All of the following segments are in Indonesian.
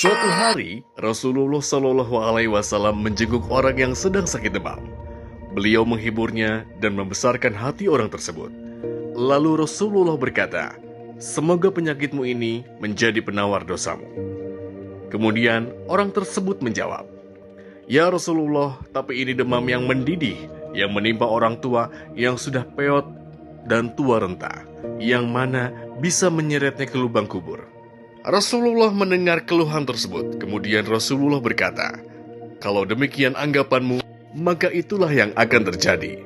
Suatu hari, Rasulullah Shallallahu Alaihi Wasallam menjenguk orang yang sedang sakit demam. Beliau menghiburnya dan membesarkan hati orang tersebut. Lalu Rasulullah berkata, "Semoga penyakitmu ini menjadi penawar dosamu." Kemudian orang tersebut menjawab, "Ya Rasulullah, tapi ini demam yang mendidih, yang menimpa orang tua yang sudah peot dan tua renta, yang mana bisa menyeretnya ke lubang kubur." Rasulullah mendengar keluhan tersebut. Kemudian Rasulullah berkata, "Kalau demikian anggapanmu, maka itulah yang akan terjadi."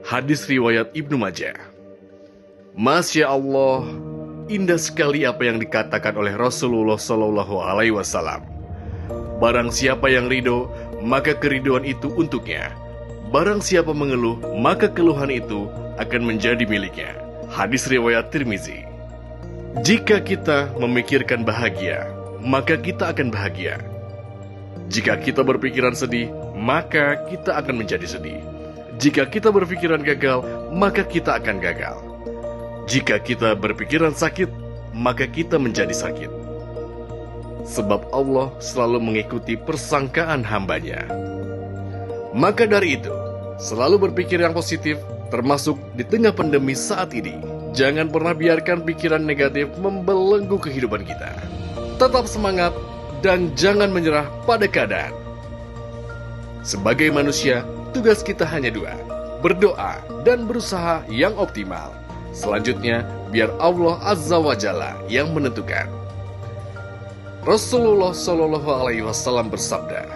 Hadis riwayat Ibnu Majah. Masya Allah, indah sekali apa yang dikatakan oleh Rasulullah Shallallahu Alaihi Wasallam. Barang siapa yang ridho, maka keriduan itu untuknya. Barang siapa mengeluh, maka keluhan itu akan menjadi miliknya. Hadis riwayat Tirmizi. Jika kita memikirkan bahagia, maka kita akan bahagia. Jika kita berpikiran sedih, maka kita akan menjadi sedih. Jika kita berpikiran gagal, maka kita akan gagal. Jika kita berpikiran sakit, maka kita menjadi sakit. Sebab Allah selalu mengikuti persangkaan hambanya. Maka dari itu, selalu berpikir yang positif, termasuk di tengah pandemi saat ini. Jangan pernah biarkan pikiran negatif membelenggu kehidupan kita. Tetap semangat dan jangan menyerah pada keadaan. Sebagai manusia, tugas kita hanya dua: berdoa dan berusaha yang optimal. Selanjutnya, biar Allah Azza wa Jalla yang menentukan. Rasulullah Shallallahu Alaihi Wasallam bersabda,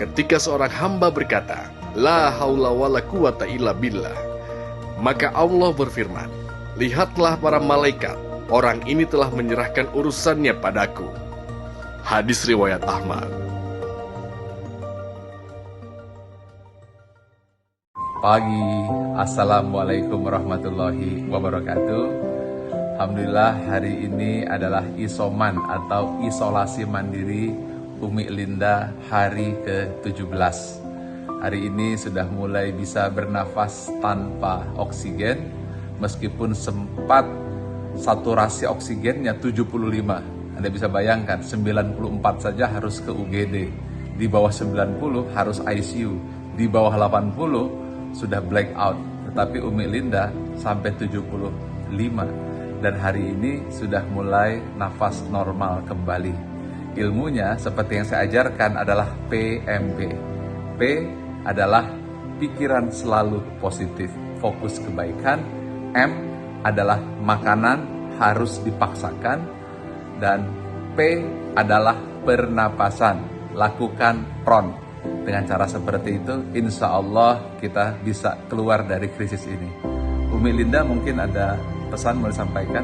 ketika seorang hamba berkata, "La haula wala quwata illa billah," maka Allah berfirman, "Lihatlah para malaikat, orang ini telah menyerahkan urusannya padaku." Hadis riwayat Ahmad. Pagi, Assalamualaikum warahmatullahi wabarakatuh. Alhamdulillah, hari ini adalah isoman atau isolasi mandiri Umi Linda hari ke-17. Hari ini sudah mulai bisa bernafas tanpa oksigen, meskipun sempat saturasi oksigennya 75. Anda bisa bayangkan, 94 saja harus ke UGD, di bawah 90 harus ICU, di bawah 80 sudah blackout. Tetapi Umi Linda sampai 75, dan hari ini sudah mulai nafas normal kembali. Ilmunya seperti yang saya ajarkan adalah PMP. P adalah pikiran selalu positif, fokus kebaikan. M adalah makanan harus dipaksakan, dan P adalah pernapasan, lakukan PRON. Dengan cara seperti itu, insya Allah kita bisa keluar dari krisis ini. Umi Linda mungkin ada pesan mau disampaikan?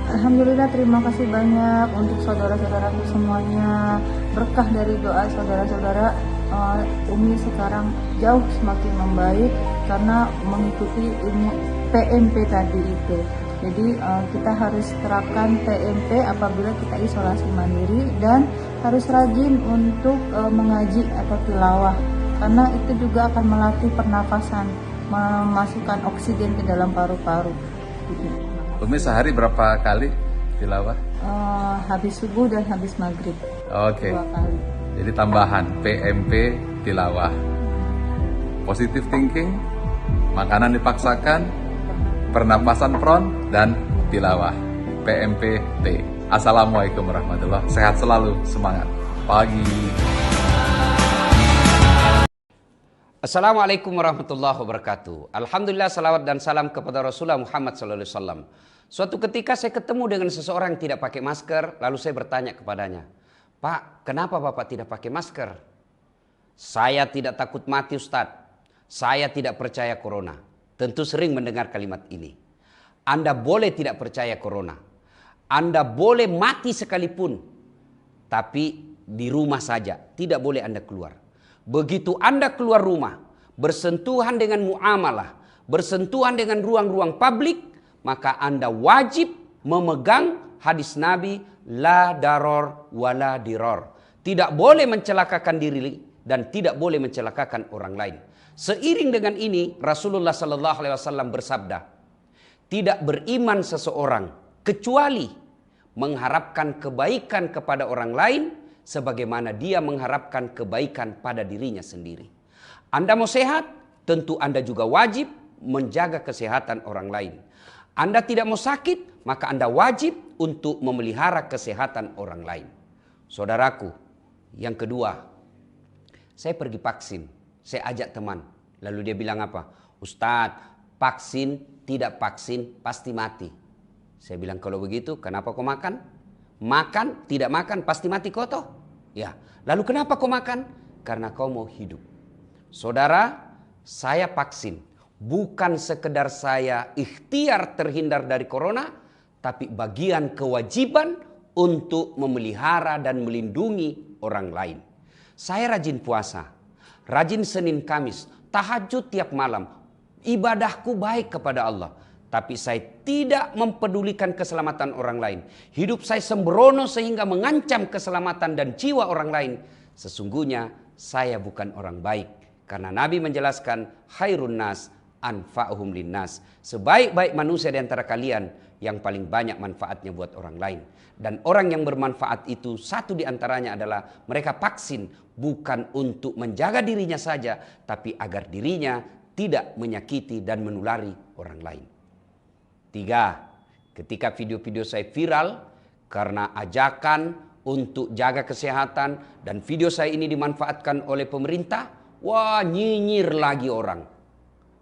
Alhamdulillah, terima kasih banyak untuk saudara-saudaraku semuanya. Berkah dari doa saudara-saudara, Umi sekarang jauh semakin membaik karena mengikuti ilmu PMP tadi itu. Jadi kita harus terapkan PMP apabila kita isolasi mandiri, dan harus rajin untuk mengaji atau tilawah, karena itu juga akan melatih pernapasan, memasukkan oksigen ke dalam paru-paru. Umi sehari berapa kali tilawah? Habis subuh dan habis maghrib. Oke. 2 kali. Jadi tambahan PMP tilawah. Positive thinking, makanan dipaksakan, pernapasan PRON, dan tilawah. PMPT. Assalamualaikum warahmatullahi wabarakatuh. Sehat selalu, semangat. Pagi. Assalamualaikum warahmatullahi wabarakatuh. Alhamdulillah, salawat dan salam kepada Rasulullah Muhammad SAW. Suatu ketika saya ketemu dengan seseorang yang tidak pakai masker, lalu saya bertanya kepadanya, "Pak, kenapa Bapak tidak pakai masker?" "Saya tidak takut mati, Ustadz. Saya tidak percaya corona." Tentu sering mendengar kalimat ini. Anda boleh tidak percaya corona. Anda boleh mati sekalipun. Tapi di rumah saja, tidak boleh Anda keluar. Begitu Anda keluar rumah, bersentuhan dengan muamalah, bersentuhan dengan ruang-ruang publik, maka Anda wajib memegang hadis Nabi, la daror wala diror. Tidak boleh mencelakakan diri dan tidak boleh mencelakakan orang lain. Seiring dengan ini, Rasulullah SAW bersabda, tidak beriman seseorang kecuali mengharapkan kebaikan kepada orang lain sebagaimana dia mengharapkan kebaikan pada dirinya sendiri. Anda mau sehat, tentu Anda juga wajib menjaga kesehatan orang lain. Anda tidak mau sakit, maka Anda wajib untuk memelihara kesehatan orang lain. Saudaraku, yang kedua, saya pergi vaksin, saya ajak teman. Lalu dia bilang apa? Ustadz, vaksin, tidak vaksin, pasti mati. Saya bilang, kalau begitu kenapa kau makan? Makan, tidak makan, pasti mati kau toh? Ya, lalu kenapa kau makan? Karena kau mau hidup. Saudara, saya vaksin. Bukan sekedar saya ikhtiar terhindar dari corona, tapi bagian kewajiban untuk memelihara dan melindungi orang lain. Saya rajin puasa, rajin Senin Kamis, tahajud tiap malam. Ibadahku baik kepada Allah. Tapi saya tidak mempedulikan keselamatan orang lain. Hidup saya sembrono sehingga mengancam keselamatan dan jiwa orang lain. Sesungguhnya saya bukan orang baik. Karena Nabi menjelaskan, khairun nas anfa'uhum linnas. Sebaik-baik manusia di antara kalian yang paling banyak manfaatnya buat orang lain. Dan orang yang bermanfaat itu satu di antaranya adalah mereka vaksin bukan untuk menjaga dirinya saja, tapi agar dirinya tidak menyakiti dan menulari orang lain. 3. Ketika video-video saya viral karena ajakan untuk jaga kesehatan dan video saya ini dimanfaatkan oleh pemerintah, wah, nyinyir lagi orang.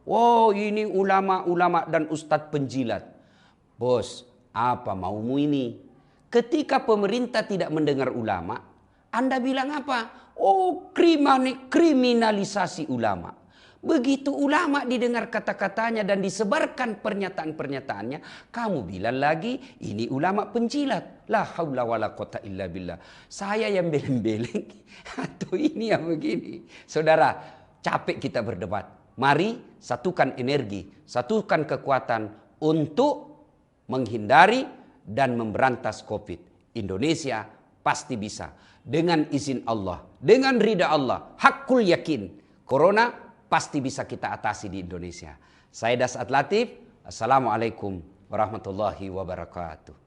Wow, ini ulama-ulama dan ustadz penjilat. Bos, apa maumu ini? Ketika pemerintah tidak mendengar ulama, Anda bilang apa? Oh, kriminalisasi ulama. Begitu ulama didengar kata-katanya dan disebarkan pernyataan-pernyataannya, kamu bilang lagi ini ulama penjilat. La haula wala quwata illa billah. Saya yang beleng-beleng atau ini yang begini. Saudara, capek kita berdebat. Mari satukan energi, satukan kekuatan untuk menghindari dan memberantas COVID. Indonesia pasti bisa. Dengan izin Allah, dengan ridha Allah, hakul yakin. Corona pasti bisa kita atasi di Indonesia. Saya Dasat Latif. Assalamualaikum warahmatullahi wabarakatuh.